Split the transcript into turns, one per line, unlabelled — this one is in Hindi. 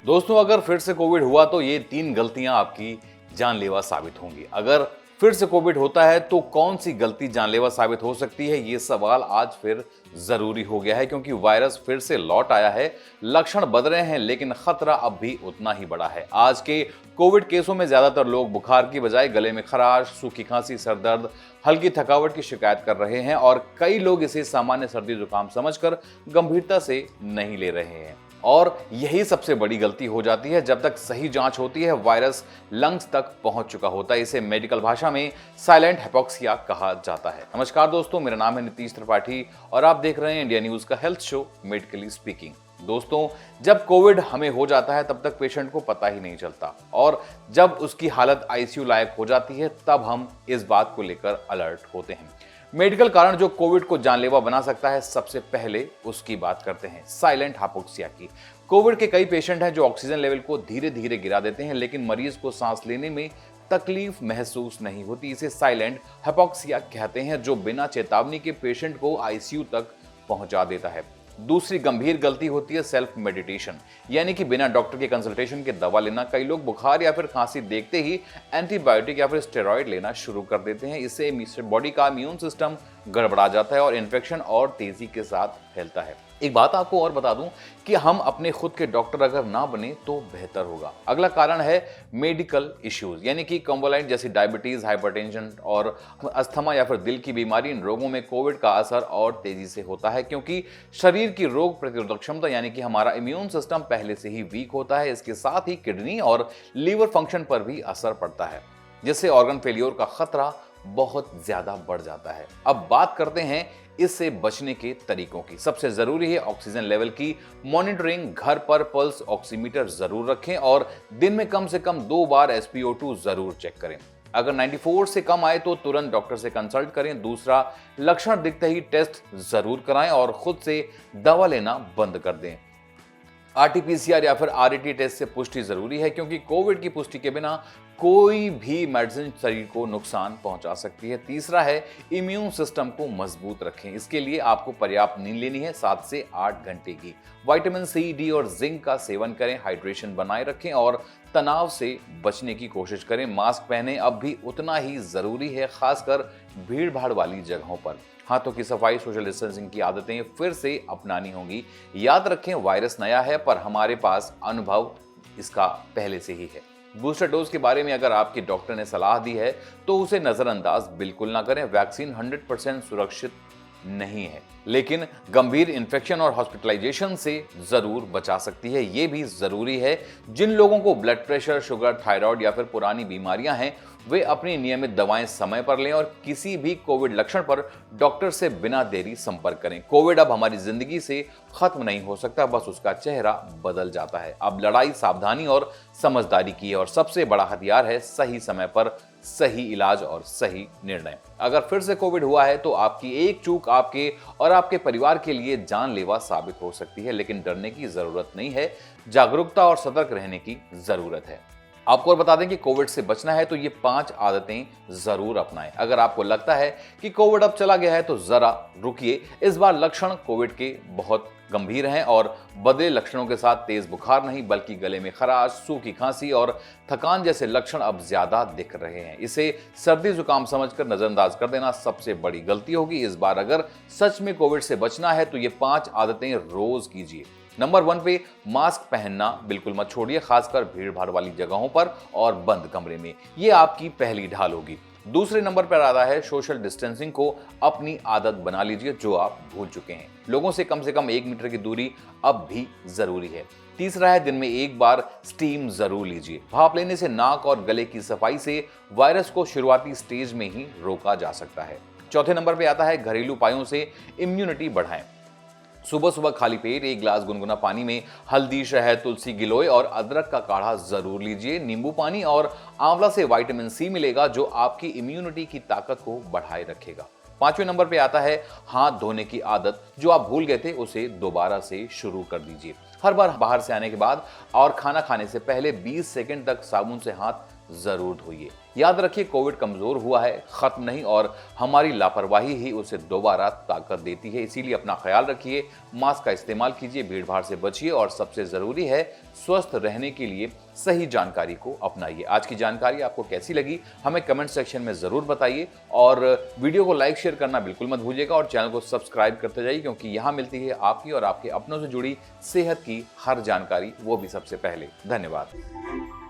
दोस्तों, अगर फिर से कोविड हुआ तो ये 3 गलतियां आपकी जानलेवा साबित होंगी। अगर फिर से कोविड होता है तो कौन सी गलती जानलेवा साबित हो सकती है, ये सवाल आज फिर जरूरी हो गया है क्योंकि वायरस फिर से लौट आया है। लक्षण बदल रहे हैं लेकिन खतरा अब भी उतना ही बड़ा है। आज के कोविड केसों में ज्यादातर लोग बुखार की बजाय गले में खराश, सूखी खांसी, सर दर्द, हल्की थकावट की शिकायत कर रहे हैं और कई लोग इसे सामान्य सर्दी जुकाम समझकर गंभीरता से नहीं ले रहे हैं। और यही सबसे बड़ी गलती हो जाती है। जब तक सही जांच होती है वायरस लंग्स तक पहुंच चुका होता है। इसे मेडिकल भाषा में साइलेंट हाइपोक्सिया कहा जाता है। नमस्कार दोस्तों, मेरा नाम है नीतीश त्रिपाठी और आप देख रहे हैं इंडिया न्यूज का हेल्थ शो मेडिकली स्पीकिंग। दोस्तों, जब कोविड हमें हो जाता है तब तक पेशेंट को पता ही नहीं चलता और जब उसकी हालत आईसीयू लायक हो जाती है तब हम इस बात को लेकर अलर्ट होते हैं। मेडिकल कारण जो कोविड को जानलेवा बना सकता है, सबसे पहले उसकी बात करते हैं, साइलेंट हाइपोक्सिया की। कोविड के कई पेशेंट हैं जो ऑक्सीजन लेवल को धीरे धीरे गिरा देते हैं लेकिन मरीज को सांस लेने में तकलीफ महसूस नहीं होती। इसे साइलेंट हाइपोक्सिया कहते हैं जो बिना चेतावनी के पेशेंट को आईसीयू तक पहुंचा देता है। दूसरी गंभीर गलती होती है सेल्फ मेडिटेशन, यानी कि बिना डॉक्टर के कंसल्टेशन के दवा लेना। कई लोग बुखार या फिर खांसी देखते ही एंटीबायोटिक या फिर स्टेरॉइड लेना शुरू कर देते हैं। इससे बॉडी का इम्यून सिस्टम गड़बड़ा जाता है और इन्फेक्शन और तेजी के साथ फैलता है। एक बात आपको और बता दूं कि हम अपने खुद के डॉक्टर अगर ना बने तो बेहतर होगा। अगला कारण है मेडिकल इश्यूज, यानी कि कॉम्बोलाइट जैसी डायबिटीज, हाइपरटेंशन और अस्थमा या फिर दिल की बीमारी। इन रोगों में कोविड का असर और तेजी से होता है क्योंकि शरीर की रोग प्रतिरोधक क्षमता यानी कि हमारा इम्यून सिस्टम पहले से ही वीक होता है। इसके साथ ही किडनी और लीवर फंक्शन पर भी असर पड़ता है जिससे ऑर्गन फेलियर का खतरा बहुत ज्यादा बढ़ जाता है। अब बात करते हैं इससे बचने के तरीकों की। सबसे जरूरी है ऑक्सीजन लेवल की मॉनिटरिंग। घर पर पल्स ऑक्सीमीटर जरूर रखें और दिन में कम से कम 2 बार SpO2 जरूर चेक करें। अगर 94 से कम आए तो तुरंत डॉक्टर से कंसल्ट करें। दूसरा, लक्षण दिखते ही टेस्ट जरूर कराएं और खुद से दवा लेना बंद कर दें। RT-PCR या फिर RAT टेस्ट से पुष्टि जरूरी है क्योंकि कोविड की पुष्टि के बिना कोई भी मेडिसिन शरीर को नुकसान पहुंचा सकती है। तीसरा है इम्यून सिस्टम को मजबूत रखें। इसके लिए आपको पर्याप्त नींद लेनी है, 7 से 8 घंटे की। विटामिन C, D और जिंक का सेवन करें। हाइड्रेशन बनाए रखें और तनाव से बचने की कोशिश करें। मास्क पहने अब भी उतना ही जरूरी है, खासकर भीड़ भाड़ वाली जगहों पर। हाथों की सफाई, सोशल डिस्टेंसिंग की आदतें फिर से अपनानी होंगी। याद रखें, वायरस नया है पर हमारे पास अनुभव इसका पहले से ही है। बूस्टर डोज के बारे में अगर आपके डॉक्टर ने सलाह दी है तो उसे नजरअंदाज बिल्कुल ना करें। वैक्सीन 100% सुरक्षित नहीं है लेकिन गंभीर इन्फेक्शन और हॉस्पिटलाइजेशन से जरूर बचा सकती है। ये भी जरूरी है जिन लोगों को ब्लड प्रेशर, शुगर, थायराइड या फिर पुरानी बीमारियां हैं वे अपनी नियमित दवाएं समय पर लें और किसी भी कोविड लक्षण पर डॉक्टर से बिना देरी संपर्क करें। कोविड अब हमारी जिंदगी से खत्म नहीं हो सकता, बस उसका चेहरा बदल जाता है। अब लड़ाई सावधानी और समझदारी की है और सबसे बड़ा हथियार है सही समय पर सही इलाज और सही निर्णय। अगर फिर से कोविड हुआ है तो आपकी एक चूक आपके और आपके परिवार के लिए जानलेवा साबित हो सकती है, लेकिन डरने की जरूरत नहीं है। जागरूकता और सतर्क रहने की जरूरत है। आपको और बता दें कि कोविड से बचना है तो ये 5 आदतें जरूर अपनाएं। अगर आपको लगता है कि कोविड अब चला गया है तो जरा रुकिए। इस बार लक्षण कोविड के बहुत गंभीर हैं और बदले लक्षणों के साथ तेज बुखार नहीं बल्कि गले में खराश, सूखी खांसी और थकान जैसे लक्षण अब ज्यादा दिख रहे हैं। इसे सर्दी जुकाम समझकर नजरअंदाज कर देना सबसे बड़ी गलती होगी। इस बार अगर सच में कोविड से बचना है तो ये 5 आदतें रोज कीजिए। नंबर 1 पे मास्क पहनना बिल्कुल मत छोड़िए, खासकर भीड़ भाड़ वाली जगहों पर और बंद कमरे में। ये आपकी पहली ढाल होगी। दूसरे नंबर पर आता है सोशल डिस्टेंसिंग को अपनी आदत बना लीजिए जो आप भूल चुके हैं। लोगों से कम 1 मीटर की दूरी अब भी जरूरी है। तीसरा है दिन में 1 बार स्टीम जरूर लीजिए। भाप लेने से नाक और गले की सफाई से वायरस को शुरुआती स्टेज में ही रोका जा सकता है। चौथे नंबर पर आता है घरेलू उपायों से इम्यूनिटी बढ़ाएं। सुबह सुबह खाली पेट 1 गिलास गुनगुना पानी में हल्दी, शहद, तुलसी, गिलोय और अदरक का काढ़ा जरूर लीजिए। नींबू पानी और आंवला से विटामिन C मिलेगा जो आपकी इम्यूनिटी की ताकत को बढ़ाए रखेगा। 5वें नंबर पे आता है हाथ धोने की आदत। जो आप भूल गए थे उसे दोबारा से शुरू कर दीजिए। हर बार बाहर से आने के बाद और खाना खाने से पहले 20 सेकंड तक साबुन से हाथ जरूर धोइए। याद रखिए, कोविड कमजोर हुआ है, खत्म नहीं, और हमारी लापरवाही ही उसे दोबारा ताकत देती है। इसीलिए अपना ख्याल रखिए, मास्क का इस्तेमाल कीजिए, भीड़ भाड़ से बचिए और सबसे जरूरी है, स्वस्थ रहने के लिए सही जानकारी को अपनाइए। आज की जानकारी आपको कैसी लगी हमें कमेंट सेक्शन में जरूर बताइए, और वीडियो को लाइक शेयर करना बिल्कुल मत भूलिएगा और चैनल को सब्सक्राइब करते जाइए, क्योंकि यहाँ मिलती है आपकी और आपके अपनों से जुड़ी सेहत की हर जानकारी, वो भी सबसे पहले। धन्यवाद।